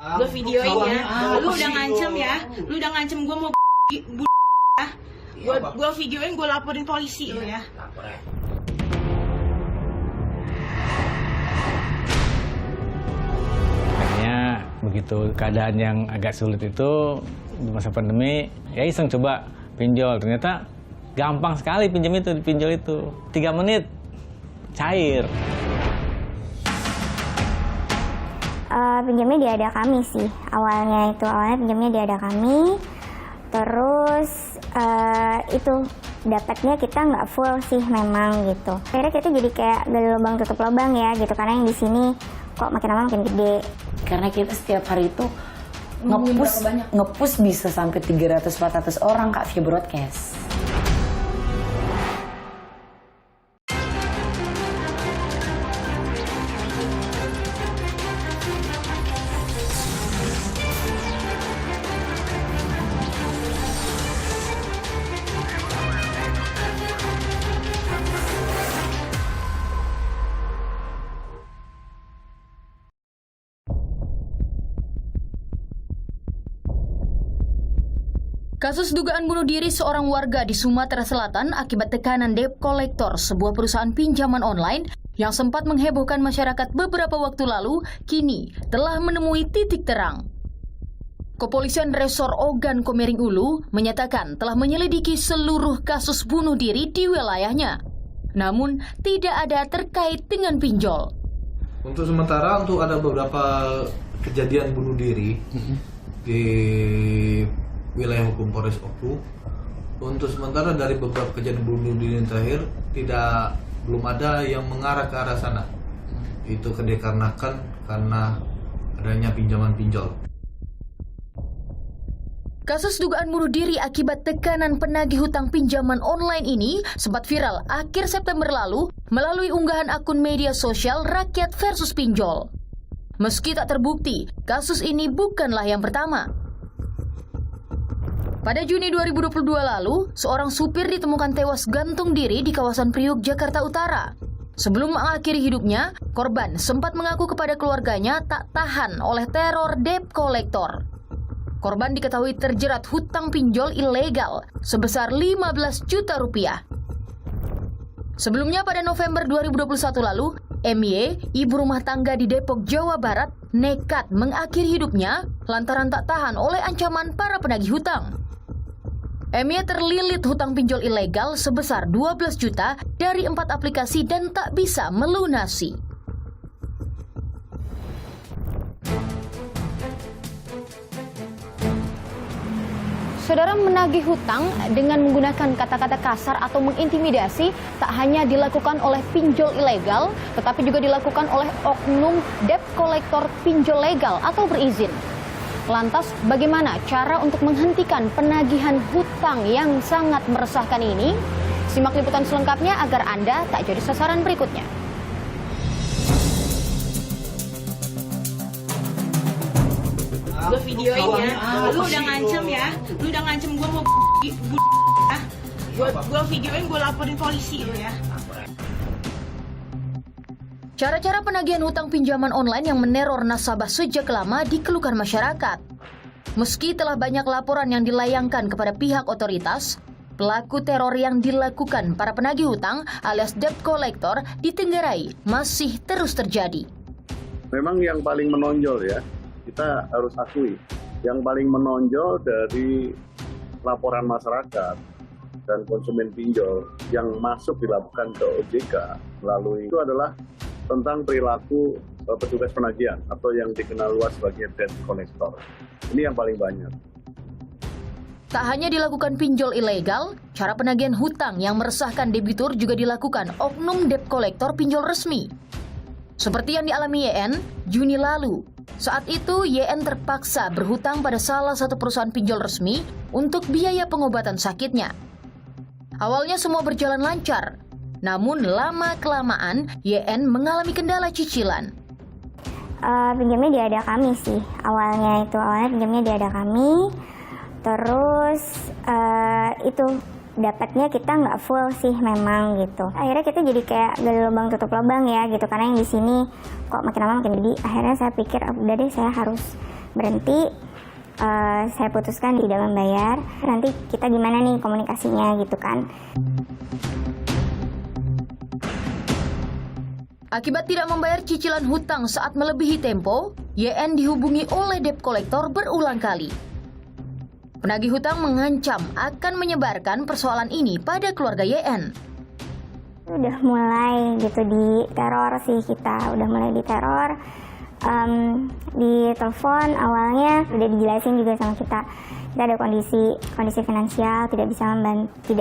Gue videoin ya, lu udah ngancem ya, lu udah ngancem gue mau ya. Gue videoin, gue laporin polisi lu ya. Akhirnya begitu keadaan yang agak sulit itu di masa pandemi, ya iseng coba pinjol. Ternyata gampang sekali pinjol itu. 3 menit cair. Pinjamnya di ada kami sih. Awalnya pinjamnya di ada kami. Terus itu dapatnya kita nggak full sih memang gitu. Akhirnya kita jadi kayak gali lubang tutup lubang ya gitu. Karena yang di sini kok makin lama makin gede. Karena kita setiap hari itu ngepush bisa sampai 300-400 orang Kak via broadcast. Kasus dugaan bunuh diri seorang warga di Sumatera Selatan akibat tekanan debt collector sebuah perusahaan pinjaman online yang sempat menghebohkan masyarakat beberapa waktu lalu, kini telah menemui titik terang. Kepolisian Resor Ogan Komering Ulu menyatakan telah menyelidiki seluruh kasus bunuh diri di wilayahnya. Namun, tidak ada terkait dengan pinjol. Untuk sementara, ada beberapa kejadian bunuh diri di wilayah hukum Polres Oku. Untuk sementara dari beberapa kejadian bunuh diri yang terakhir belum ada yang mengarah ke arah sana. Itu dikarenakan karena adanya pinjaman pinjol. Kasus dugaan bunuh diri akibat tekanan penagih hutang pinjaman online ini sempat viral akhir September lalu melalui unggahan akun media sosial Rakyat versus Pinjol. Meski tak terbukti, kasus ini bukanlah yang pertama. Pada Juni 2022 lalu, seorang supir ditemukan tewas gantung diri di kawasan Priuk, Jakarta Utara. Sebelum mengakhiri hidupnya, korban sempat mengaku kepada keluarganya tak tahan oleh teror debt collector. Korban diketahui terjerat hutang pinjol ilegal sebesar 15 juta rupiah. Sebelumnya pada November 2021 lalu, MY, ibu rumah tangga di Depok, Jawa Barat, nekat mengakhiri hidupnya lantaran tak tahan oleh ancaman para penagih hutang. MY terlilit hutang pinjol ilegal sebesar 12 juta dari 4 aplikasi dan tak bisa melunasi. Saudara, menagih hutang dengan menggunakan kata-kata kasar atau mengintimidasi tak hanya dilakukan oleh pinjol ilegal, tetapi juga dilakukan oleh oknum debt collector pinjol legal atau berizin. Lantas, bagaimana cara untuk menghentikan penagihan hutang yang sangat meresahkan ini? Simak liputan selengkapnya agar Anda tak jadi sasaran berikutnya. Gue videoin ya, lu udah ngancem ya, lu udah ngancem gue mau ya. Gue videoin, gue laporin polisi lu ya. Cara-cara penagihan hutang pinjaman online yang meneror nasabah sejak lama dikeluhkan masyarakat. Meski telah banyak laporan yang dilayangkan kepada pihak otoritas, pelaku teror yang dilakukan para penagih hutang alias debt collector di Tenggarai masih terus terjadi. Memang yang paling menonjol ya, kita harus akui, yang paling menonjol dari laporan masyarakat dan konsumen pinjol yang masuk dilakukan ke OJK melalui itu adalah tentang perilaku petugas penagihan atau yang dikenal luas sebagai debt collector. Ini yang paling banyak. Tak hanya dilakukan pinjol ilegal, cara penagihan hutang yang meresahkan debitur juga dilakukan oknum debt collector pinjol resmi. Seperti yang dialami YN Juni lalu. Saat itu YN terpaksa berhutang pada salah satu perusahaan pinjol resmi untuk biaya pengobatan sakitnya. Awalnya semua berjalan lancar. Namun lama-kelamaan YN mengalami kendala cicilan. Pinjamnya di ada kami sih. Awalnya pinjamnya di ada kami. Terus itu dapatnya kita nggak full sih memang gitu. Akhirnya kita jadi kayak gali lubang tutup lubang ya gitu. Karena yang di sini kok makin lama makin gede. Akhirnya saya pikir udah deh saya harus berhenti, saya putuskan tidak membayar. Nanti kita gimana nih komunikasinya gitu kan. Akibat tidak membayar cicilan hutang saat melebihi tempo, YN dihubungi oleh debt collector berulang kali. Penagih hutang mengancam akan menyebarkan persoalan ini pada keluarga YN. Udah mulai gitu diteror sih kita, udah mulai diteror. Di telepon awalnya udah dijelasin juga sama kita ada kondisi finansial, tidak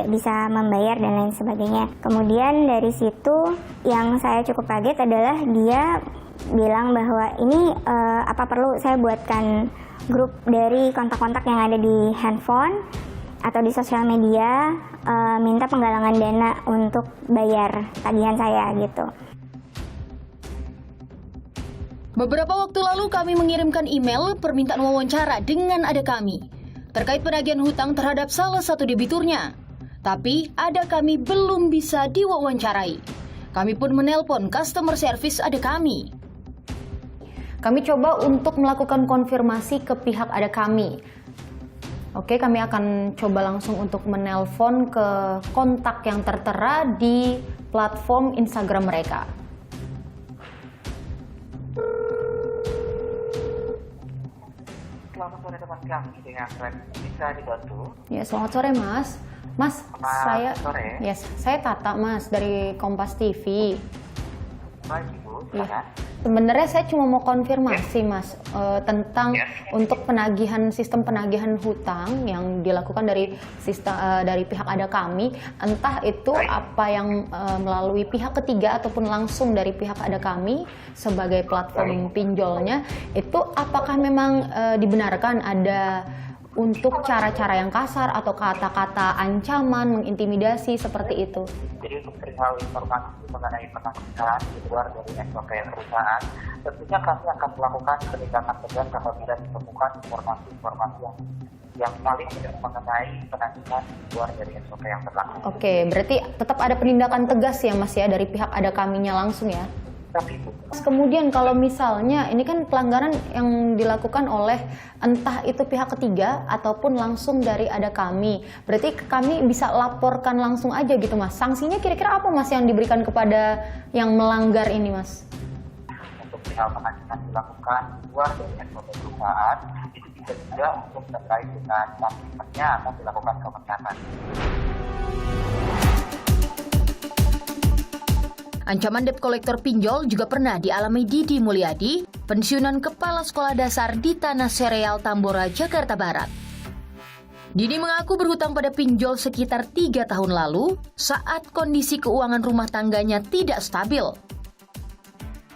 bisa membayar dan lain sebagainya. Kemudian dari situ yang saya cukup kaget adalah dia bilang bahwa ini apa perlu saya buatkan grup dari kontak-kontak yang ada di handphone atau di sosial media, minta penggalangan dana untuk bayar tagihan saya gitu. Beberapa waktu lalu kami mengirimkan email permintaan wawancara dengan Ada Kami terkait penagihan hutang terhadap salah satu debiturnya. Tapi Ada Kami belum bisa diwawancarai. Kami pun menelpon customer service Ada Kami. Kami coba untuk melakukan konfirmasi ke pihak Ada Kami. Oke, kami akan coba langsung untuk menelpon ke kontak yang tertera di platform Instagram mereka. Selamat sore teman kami, dengan Ren bisa dibantu? Ya, selamat sore Mas. Mas, saya Tata Mas dari Kompas TV. Baik Ibu, Ya. silakan. Sebenarnya saya cuma mau konfirmasi Mas tentang untuk sistem penagihan hutang yang dilakukan dari pihak Ada Kami, entah itu apa yang melalui pihak ketiga ataupun langsung dari pihak Ada Kami sebagai platform pinjolnya, itu apakah memang dibenarkan ada untuk cara-cara yang kasar atau kata-kata ancaman, mengintimidasi seperti itu? Jadi untuk perihal informasi mengenai penagihan di luar dari SOP perusahaan, tentunya kami akan melakukan penindakan tegas apabila ditemukan informasi-informasi yang valid mengenai penagihan di luar dari SOP yang berlaku. Oke, berarti tetap ada penindakan tegas ya Mas ya dari pihak Ada Kaminya langsung ya? Tapi Bu, Kemudian kalau misalnya ini kan pelanggaran yang dilakukan oleh entah itu pihak ketiga ataupun langsung dari Ada Kami, berarti kami bisa laporkan langsung aja gitu Mas. Sanksinya kira-kira apa Mas yang diberikan kepada yang melanggar ini Mas? untuk perihal penagihan dilakukan di luar dari SOP perusahaan, itu bisa juga untuk terkait dengan sanksinya akan dilakukan pemecatan. Ancaman debt kolektor pinjol juga pernah dialami Didi Mulyadi, pensiunan kepala sekolah dasar di Tanah Sereal, Tambora, Jakarta Barat. Didi mengaku berhutang pada pinjol sekitar 3 tahun lalu saat kondisi keuangan rumah tangganya tidak stabil.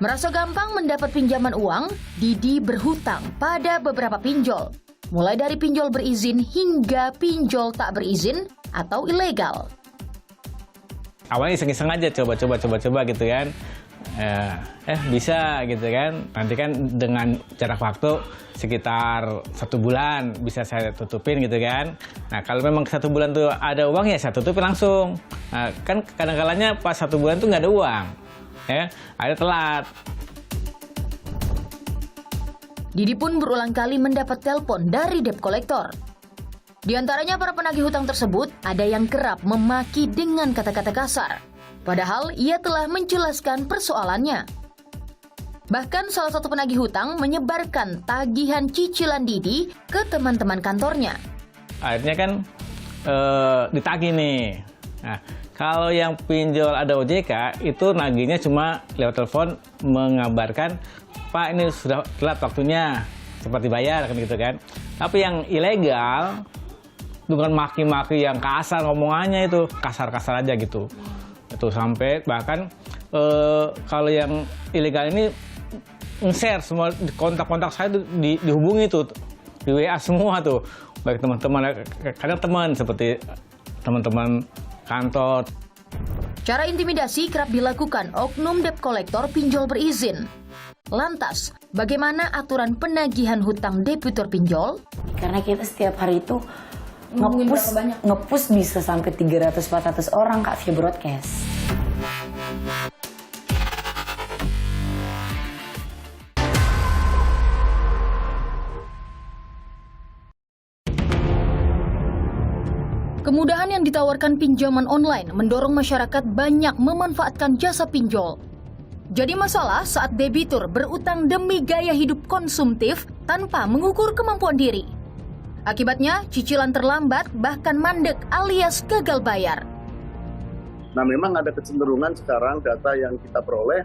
Merasa gampang mendapat pinjaman uang, Didi berhutang pada beberapa pinjol, mulai dari pinjol berizin hingga pinjol tak berizin atau ilegal. Awalnya iseng-iseng aja coba gitu kan, bisa gitu kan, nanti kan dengan jarak waktu sekitar 1 bulan bisa saya tutupin gitu kan. Nah kalau memang 1 bulan tuh ada uang ya saya tutupin langsung. Nah, kan kadang-kadangnya pas 1 bulan tuh nggak ada uang, ya ada telat. Didi pun berulang kali mendapat telepon dari debt collector. Di antaranya para penagih hutang tersebut ada yang kerap memaki dengan kata-kata kasar. Padahal ia telah menjelaskan persoalannya. Bahkan salah satu penagih hutang menyebarkan tagihan cicilan Didi ke teman-teman kantornya. Akhirnya kan ditagih nih. Nah, kalau yang pinjol ada OJK itu nagihnya cuma lewat telepon mengabarkan, Pak ini sudah telat waktunya, cepat dibayar kan gitu kan. Tapi yang ilegal dengan maki-maki yang kasar, ngomongannya itu kasar-kasar aja gitu. Itu sampai bahkan kalau yang ilegal ini nge-share semua kontak-kontak saya dihubungi tuh di WA semua tuh, baik teman-teman, kadang teman seperti teman-teman kantor. Cara intimidasi kerap dilakukan oknum debt kolektor pinjol berizin. Lantas, bagaimana aturan penagihan hutang debitur pinjol? Karena kita setiap hari itu nge-push bisa sampai 300-400 orang Kak via broadcast. Kemudahan yang ditawarkan pinjaman online mendorong masyarakat banyak memanfaatkan jasa pinjol. Jadi masalah saat debitur berutang demi gaya hidup konsumtif tanpa mengukur kemampuan diri. Akibatnya, cicilan terlambat bahkan mandek alias gagal bayar. Nah, memang ada kecenderungan sekarang data yang kita peroleh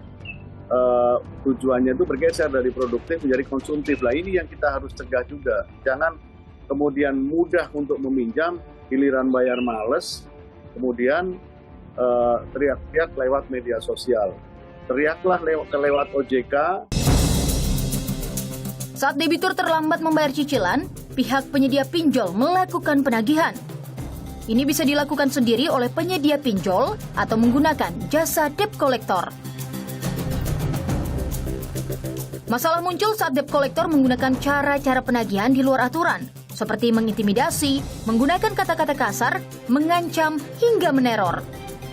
tujuannya itu bergeser dari produktif menjadi konsumtif. Lah ini yang kita harus cegah juga. Jangan kemudian mudah untuk meminjam, giliran bayar males, kemudian teriak-teriak lewat media sosial. Teriaklah lewat OJK. Saat debitur terlambat membayar cicilan, pihak penyedia pinjol melakukan penagihan. Ini bisa dilakukan sendiri oleh penyedia pinjol atau menggunakan jasa debt collector. Masalah muncul saat debt collector menggunakan cara-cara penagihan di luar aturan, seperti mengintimidasi, menggunakan kata-kata kasar, mengancam, hingga meneror.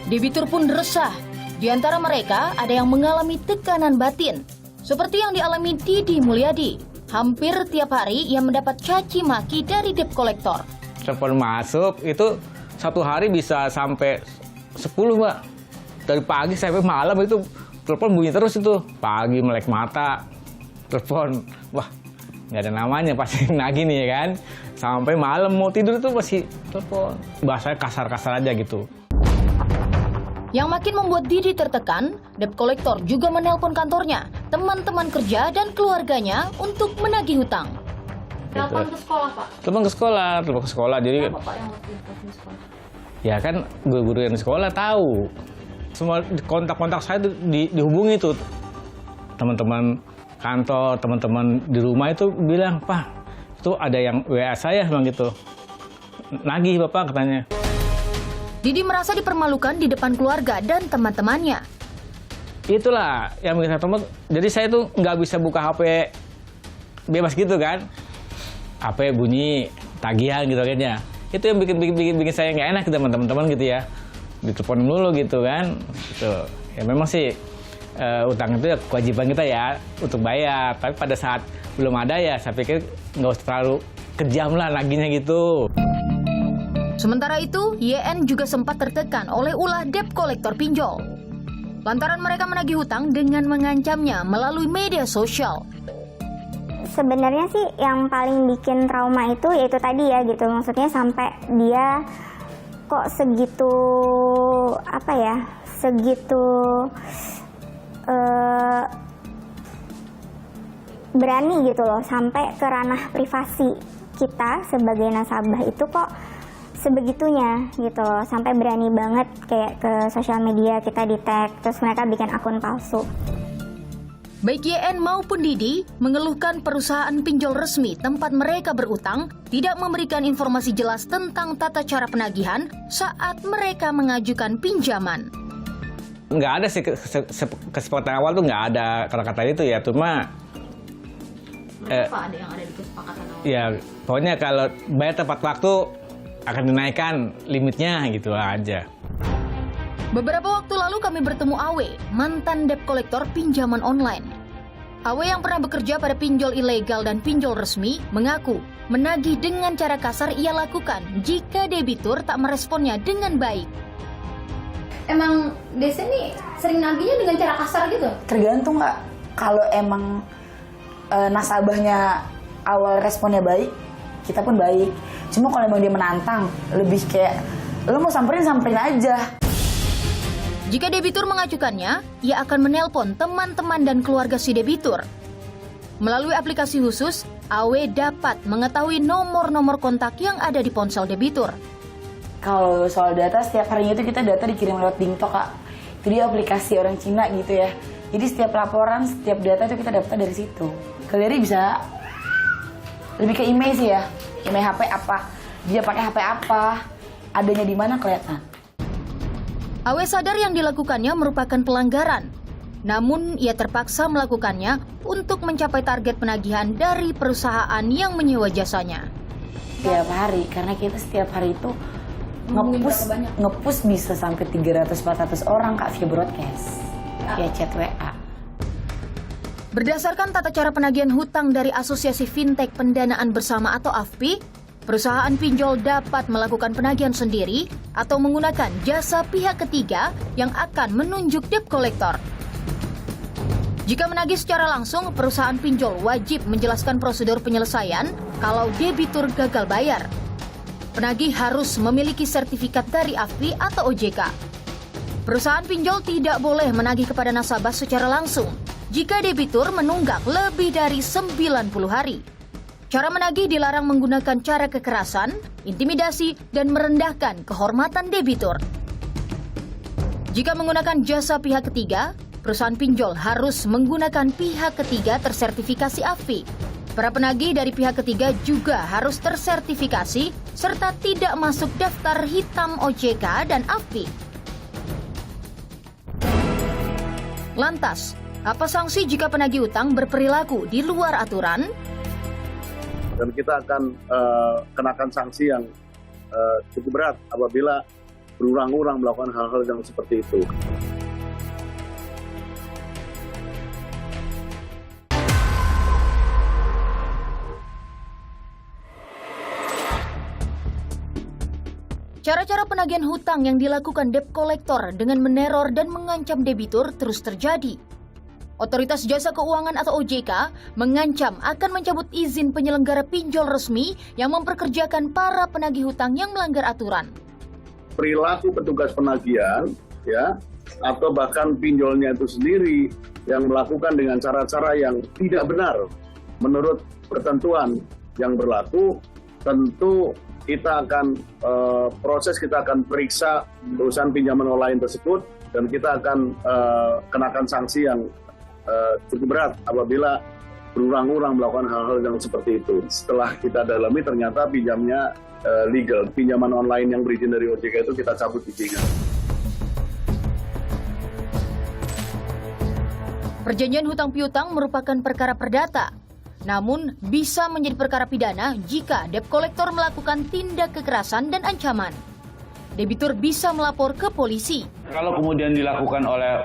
Debitur pun resah. Di antara mereka ada yang mengalami tekanan batin, seperti yang dialami Didi Mulyadi. Hampir tiap hari ia mendapat caci maki dari debt collector. Telepon masuk itu satu hari bisa sampai 10, Mbak. Dari pagi sampai malam itu telepon bunyi terus itu. Pagi melek mata, telepon. Wah, nggak ada namanya pasti nagih nih ya kan. Sampai malam mau tidur itu masih telepon. Bahasanya kasar-kasar aja gitu. Yang makin membuat Didi tertekan, debt collector juga menelpon kantornya, teman-teman kerja dan keluarganya untuk menagih hutang. Telepon ke sekolah, Pak? Telepon ke sekolah. Jadi Apa, Pak, yang waktu di sekolah? ya kan guru-guru yang di sekolah tahu. Semua kontak-kontak saya tuh dihubungi tuh. Teman-teman kantor, teman-teman di rumah itu bilang, "Pak, itu ada yang WA saya," bilang gitu. "Nagih Bapak," katanya. Didi merasa dipermalukan di depan keluarga dan teman-temannya. Itulah yang bikin saya tombol. Jadi saya tuh nggak bisa buka HP bebas gitu kan. HP bunyi, tagihan gitu kan ya. Itu yang bikin saya nggak enak gitu teman-teman gitu ya. Ditelepon dulu gitu kan. Gitu. Ya memang sih utang itu ya kewajiban kita ya untuk bayar. Tapi pada saat belum ada ya saya pikir nggak usah terlalu kejam lah nagihnya gitu. Sementara itu, YN juga sempat tertekan oleh ulah debt collector pinjol. Lantaran mereka menagih hutang dengan mengancamnya melalui media sosial. Sebenarnya sih yang paling bikin trauma itu yaitu tadi ya gitu. Maksudnya sampai dia kok segitu berani gitu loh sampai ke ranah privasi kita sebagai nasabah itu kok sebegitunya gitu loh, sampai berani banget kayak ke sosial media kita di-tag, terus mereka bikin akun palsu. Baik YN maupun Didi mengeluhkan perusahaan pinjol resmi tempat mereka berutang tidak memberikan informasi jelas tentang tata cara penagihan saat mereka mengajukan pinjaman. Nggak ada sih kesepakatan awal tuh nggak ada kata-kata itu ya, cuma Apa ada yang ada di kesepakatan awal? ya pokoknya kalau bayar tepat waktu akan dinaikkan limitnya gitu aja. Beberapa waktu lalu kami bertemu Awe, mantan debt collector pinjaman online. Awe yang pernah bekerja pada pinjol ilegal dan pinjol resmi mengaku menagih dengan cara kasar ia lakukan jika debitur tak meresponnya dengan baik. Emang Desa nih sering nagihnya dengan cara kasar gitu? Tergantung nggak. Kalau emang nasabahnya awal responnya baik, kita pun baik. Cuma kalau emang dia menantang, lebih kayak lo mau samperin aja. Jika debitur mengajukannya, ia akan menelpon teman-teman dan keluarga si debitur. Melalui aplikasi khusus, Awe dapat mengetahui nomor-nomor kontak yang ada di ponsel debitur. Kalau soal data, setiap harinya itu kita data dikirim lewat Dingtok, Kak. Itu dia aplikasi orang Cina gitu ya. Jadi setiap laporan, setiap data itu kita dapat dari situ. Kalian bisa lebih ke email sih ya. Email HP apa, dia pakai HP apa, adanya di mana kelihatan. Awe sadar yang dilakukannya merupakan pelanggaran. Namun ia terpaksa melakukannya untuk mencapai target penagihan dari perusahaan yang menyewa jasanya. Tiap hari, karena kita setiap hari itu nge-push bisa sampai 300-400 orang Kak via broadcast, via chat WA. Berdasarkan tata cara penagihan hutang dari Asosiasi Fintech Pendanaan Bersama atau AFPI, perusahaan pinjol dapat melakukan penagihan sendiri atau menggunakan jasa pihak ketiga yang akan menunjuk debt collector. Jika menagih secara langsung, perusahaan pinjol wajib menjelaskan prosedur penyelesaian kalau debitur gagal bayar. Penagih harus memiliki sertifikat dari AFPI atau OJK. Perusahaan pinjol tidak boleh menagih kepada nasabah secara langsung jika debitur menunggak lebih dari 90 hari. Cara menagih dilarang menggunakan cara kekerasan, intimidasi, dan merendahkan kehormatan debitur. Jika menggunakan jasa pihak ketiga, perusahaan pinjol harus menggunakan pihak ketiga tersertifikasi AFPI. Para penagih dari pihak ketiga juga harus tersertifikasi serta tidak masuk daftar hitam OJK dan AFPI. Lantas, apa sanksi jika penagih utang berperilaku di luar aturan? Dan kita akan kenakan sanksi yang cukup berat apabila berulang-ulang melakukan hal-hal yang seperti itu. Cara-cara penagihan hutang yang dilakukan debt collector dengan meneror dan mengancam debitur terus terjadi. Otoritas Jasa Keuangan atau OJK mengancam akan mencabut izin penyelenggara pinjol resmi yang memperkerjakan para penagih hutang yang melanggar aturan. Perilaku petugas penagihan, ya, atau bahkan pinjolnya itu sendiri yang melakukan dengan cara-cara yang tidak benar menurut ketentuan yang berlaku, tentu kita akan kita akan periksa perusahaan pinjaman online tersebut dan kita akan kenakan sanksi yang cukup berat apabila berulang-ulang melakukan hal-hal yang seperti itu. Setelah kita dalami ternyata pinjamnya legal, pinjaman online yang berizin dari OJK itu kita cabut izinnya. Perjanjian hutang piutang merupakan perkara perdata, namun bisa menjadi perkara pidana jika debt collector melakukan tindak kekerasan dan ancaman. Debitur bisa melapor ke polisi. Kalau kemudian dilakukan oleh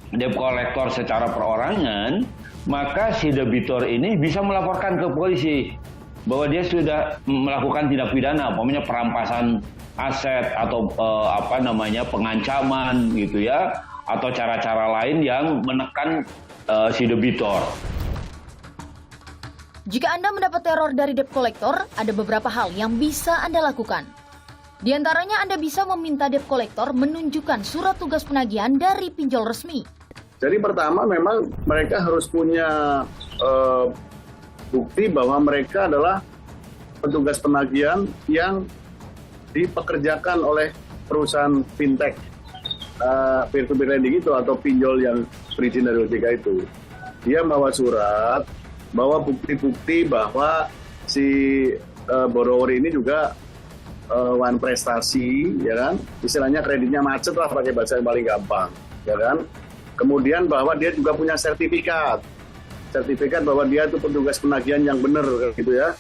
debt collector secara perorangan, maka si debitur ini bisa melaporkan ke polisi bahwa dia sudah melakukan tindak pidana, umpamanya perampasan aset atau pengancaman gitu ya, atau cara-cara lain yang menekan si debitur. Jika Anda mendapat teror dari debt collector, ada beberapa hal yang bisa Anda lakukan. Di antaranya Anda bisa meminta debt collector menunjukkan surat tugas penagihan dari pinjol resmi. Jadi pertama memang mereka harus punya bukti bahwa mereka adalah petugas penagihan yang dipekerjakan oleh perusahaan fintech, peer-to-peer lending itu atau pinjol yang berizin dari OJK itu. Dia bawa surat, bawa bukti-bukti bahwa si borrower ini juga wan prestasi, ya kan? Istilahnya kreditnya macet lah pakai bahasa yang paling gampang, ya kan? Kemudian bahwa dia juga punya sertifikat bahwa dia itu petugas penagihan yang benar, gitu ya.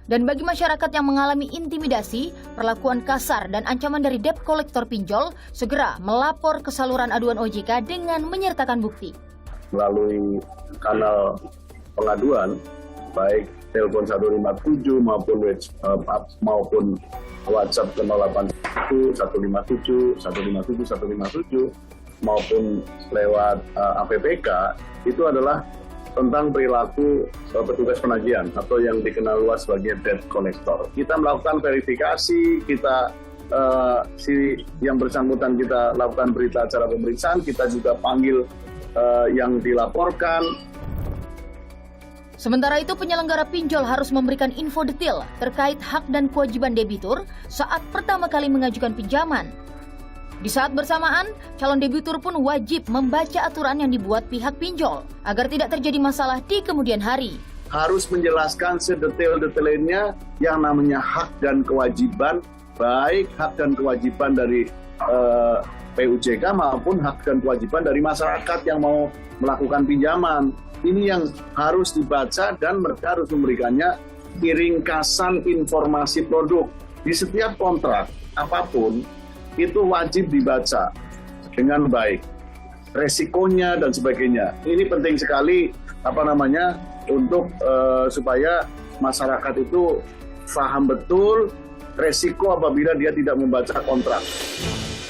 Dan bagi masyarakat yang mengalami intimidasi, perlakuan kasar dan ancaman dari debt collector pinjol, segera melapor ke saluran aduan OJK dengan menyertakan bukti. Melalui kanal pengaduan, baik telepon 157 maupun WhatsApp ke 081 157 157 157 maupun lewat APPK, itu adalah tentang perilaku petugas penagihan atau yang dikenal luas sebagai debt collector. Kita melakukan verifikasi, kita si yang bersangkutan kita lakukan berita acara pemeriksaan, kita juga panggil yang dilaporkan. Sementara itu, penyelenggara pinjol harus memberikan info detail terkait hak dan kewajiban debitur saat pertama kali mengajukan pinjaman. Di saat bersamaan, calon debitur pun wajib membaca aturan yang dibuat pihak pinjol agar tidak terjadi masalah di kemudian hari. Harus menjelaskan sedetail-detailnya yang namanya hak dan kewajiban, baik hak dan kewajiban dari PUJK maupun hak dan kewajiban dari masyarakat yang mau melakukan pinjaman. Ini yang harus dibaca dan mereka harus memberikannya ringkasan informasi produk. Di setiap kontrak apapun itu wajib dibaca dengan baik, resikonya dan sebagainya. Ini penting sekali untuk supaya masyarakat itu paham betul resiko apabila dia tidak membaca kontrak.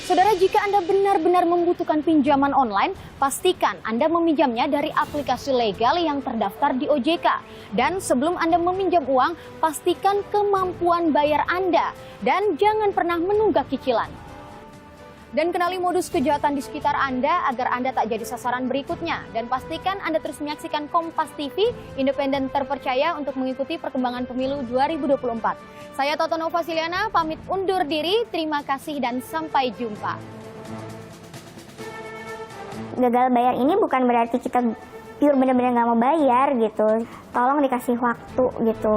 Saudara, jika Anda benar-benar membutuhkan pinjaman online, pastikan Anda meminjamnya dari aplikasi legal yang terdaftar di OJK. Dan sebelum Anda meminjam uang, pastikan kemampuan bayar Anda dan jangan pernah menunggak cicilan. Dan kenali modus kejahatan di sekitar Anda agar Anda tak jadi sasaran berikutnya. Dan pastikan Anda terus menyaksikan Kompas TV, independen terpercaya untuk mengikuti perkembangan pemilu 2024. Saya Toto Nova Siliana, pamit undur diri. Terima kasih dan sampai jumpa. Gagal bayar ini bukan berarti kita pure benar-benar nggak mau bayar gitu. Tolong dikasih waktu gitu.